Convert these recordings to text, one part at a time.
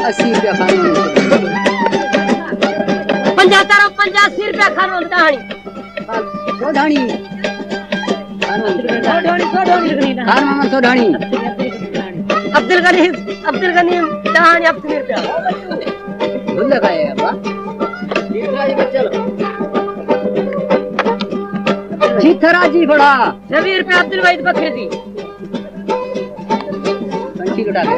80 रुपया खानो 75 85 रुपया खानो दाणी सोढाणी खान मामा सोढाणी अब्दुल गनी दाणी 80 रुपया भूल गए अब्बा जीथरा जी बड़ा 20 रुपया अब्दुल वहीद बकरी दी कंठी कटा के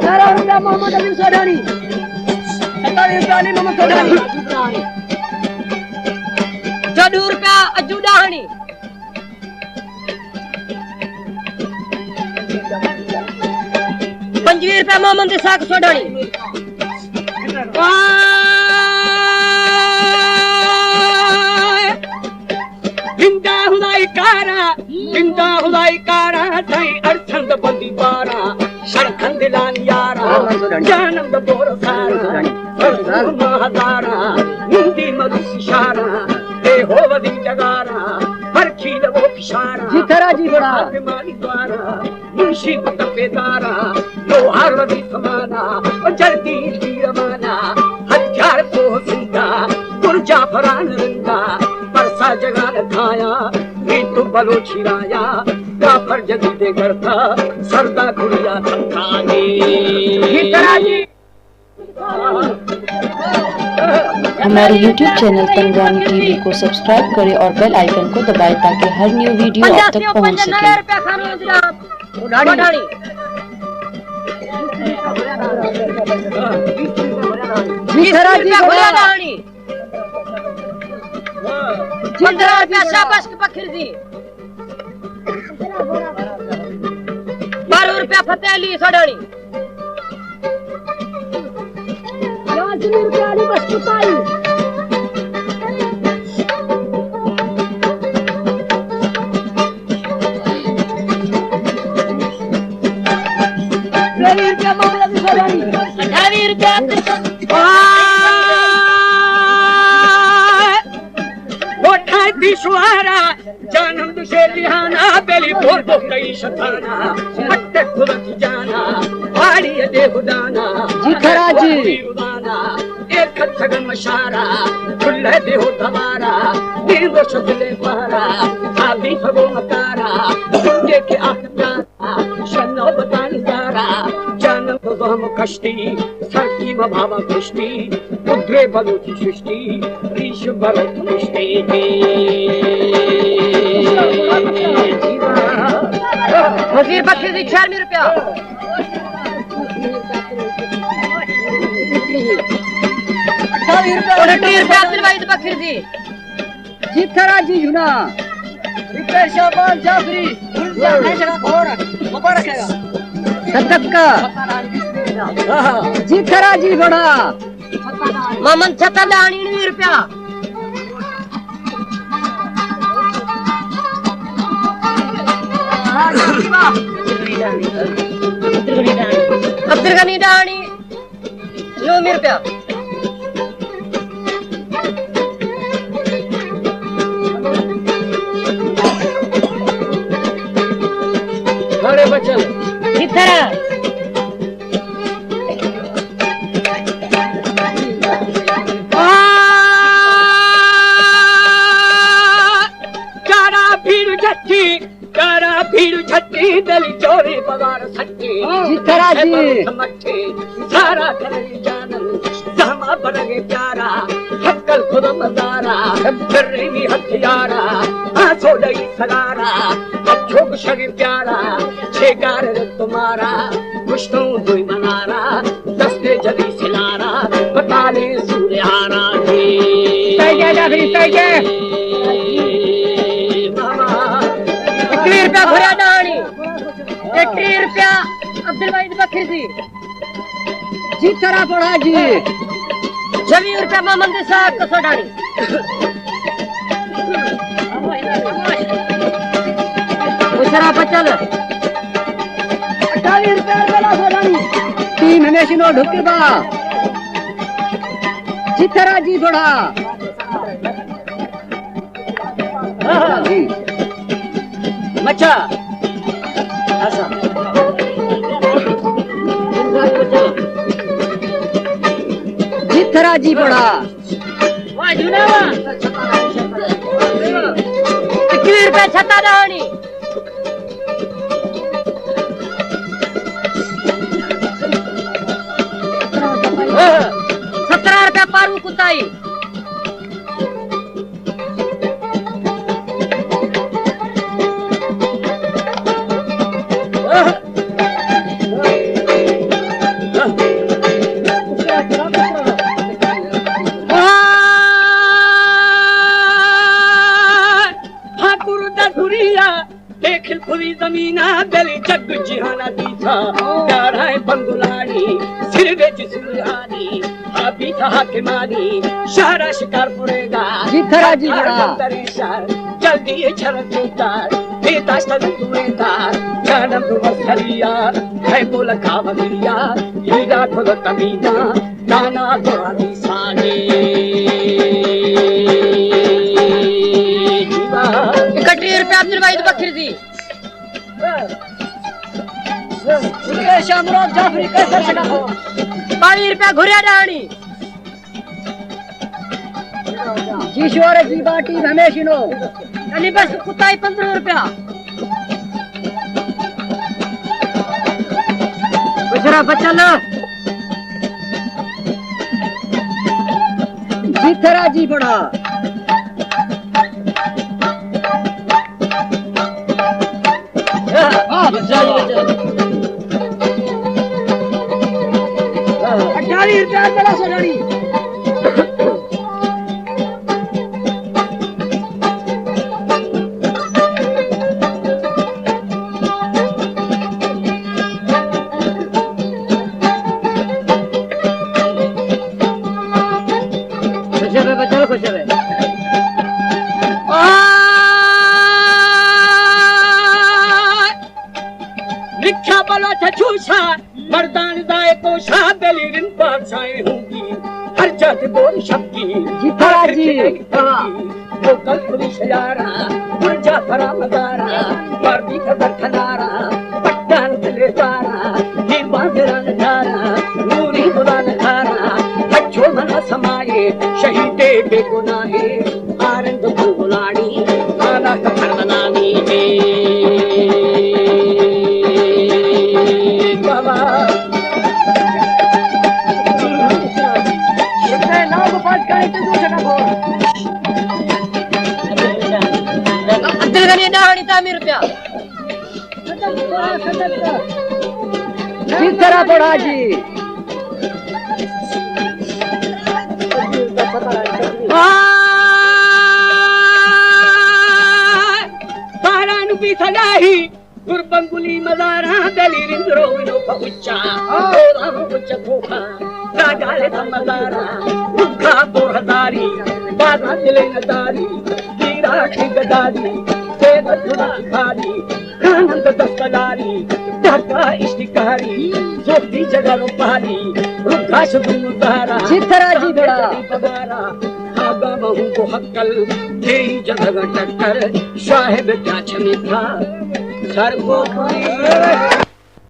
12 रुपया मोहम्मद अली सोढाणी 27 रुपया अली मोहम्मद सोढाणी 14 रुपया अज्जू दाणी 25 रुपया मोहम्मद इसाक सोढाणी जिंदा हुदाई कारा साई अरछंद बंदी बारा शरखंद लान यारा जानंद बोर सारा सरसुर महादारा निंदी मधुस इशारा ए हो वदी जगारा हर खील वो पिशारा जीथरा जी बड़ा माली द्वारा मुंशी तपेदारा लोहार वदी समाना जल्दी रवाना हथियार को जिंदा गुरजा फरान रंगा परसा जगा खाया तू बलोची राया काफर जदीदे करता सरदा गुड़िया थकाने हमारे YouTube चैनल तंगवानी टीवी को सब्सक्राइब करें और बेल आइकन को दबाएं ताकि हर न्यू वीडियो आप तक पहुंच सके। जीथरा जी दाणी 15 रुपया शाबाश की बकरी दी 12 रुपया फतेह अली सोढाणी 20 रुपया अली बसकुताई 20 रुपया मोहम्मद अली सोढाणी 28 रुपया दिशवारा जानम दुशे लिहाना बेली बोल दो कई शताना हट्टे खुलत जाना वाड़ी देवदाना जीथरा जी उदाना एक खगन मशारा खुले देहो धमारा नींदो शगले पारा आबी भगो मतारा सुनके के आखतारा शन्नो बतानी तारा जानम तो हम कष्टी सरकी भावा कृष्टि उद्रे बलोची सृष्टि ऋष भरत सृष्टि वजीर बकरी दी 96 रुपया 28 रुपया अब्दुल वहीद बकरी दी जीथरा जी जुना रिपेयर शाबान जाफरी मुबारक है सदका जीथरा जी बड़ा मोहम्मद छत्ता दाणी 19 रुपया अब्दुल गनी दाणी 9 रुपया बड़े बचन जीथरा भीड़ झट्टी दल चोरी पगार सच्ची जीथरा जी समझे सारा करे जानन जमा बनगे प्यारा हक्कल खुद मजारा कर रही हथियारा आंसू लई सगारा अच्छो शगे प्यारा छेकार तुम्हारा खुशनू दुई मनारा दस्ते जदी सिलारा बताले सूर्यारा जी तैगे जाफरी तैगे 21 रुपया भरिया दाणी 21 रुपया अब्दुल वहीद बकरी दी जीथरा बड़ा जी 26 रुपया मोहम्मद इसाक सोढाणी दूसरा बचल 28 रुपया बेला सोढाणी 3 हमेशा नो ढुकबा जीथरा जी बड़ा जी मचा ऐसा जिथरा जी बड़ा वाह जुनावा 21 रुपया छत्ता दहानी 17 रुपया पारू कुताई देखिल खुली जमीना गली जग जिहाना दीथा प्याराए बंगुलाड़ी सिर बेच सुहानी अभी था के मारी शहरा शिकार पुरेगा जिथरा जी बड़ा जल्दी ये छरत उतार बेटा स्तन तुएगा जानम तु मस्तरिया है बोल खावलिया हीरा खोल तमीना नाना दुरानी सागे 31 रुपया अब्दुल वाहिद बकरी दी शामराज जाफरी कैसे सका हो 22 रुपया घुरिया डाणी जी शोरे जी बाटी रमेशिनो अली बस कुताई 15 रुपया गुजरा बचल जिथरा जी बड़ा अठारी रुपया बड़ा सोनारी खुश है बच्चा खुश है लिखा बला छूछा मर्दान दाए को शाबेली रिन पाछाए होगी हर जात बोल शक्ति जिथरा जी वो कल पुलिस यारा पुरजा फरा मदारा वर्दी का बरखनारा पट्टान तले तारा ये बांधरा नजारा नूरी खुदा नखारा अच्छो मना समाये शहीदे बेगुनाहे आरंग बुलाड़ी आला कफर बनानी है अब्दुल गनी डाणी 30 रुपया जिथरा बड़ा जी बारान भी सजाही गुरबंगुली मदारा दली रिंद्रो विनो पहुंचा हम कुछ भूखा रागाले मदारा भूखा बोहदारी बाजा दिले नदारी कीरा की गदारी से बदुरा खारी आनंद दस्तदारी ढका इश्तिकारी सोती जगह पारी रुखा शुभ तारा जिथरा जी बड़ा पगारा आगा महू को हक्कल तेरी जगह टक्कर साहिब क्या छमिता सर को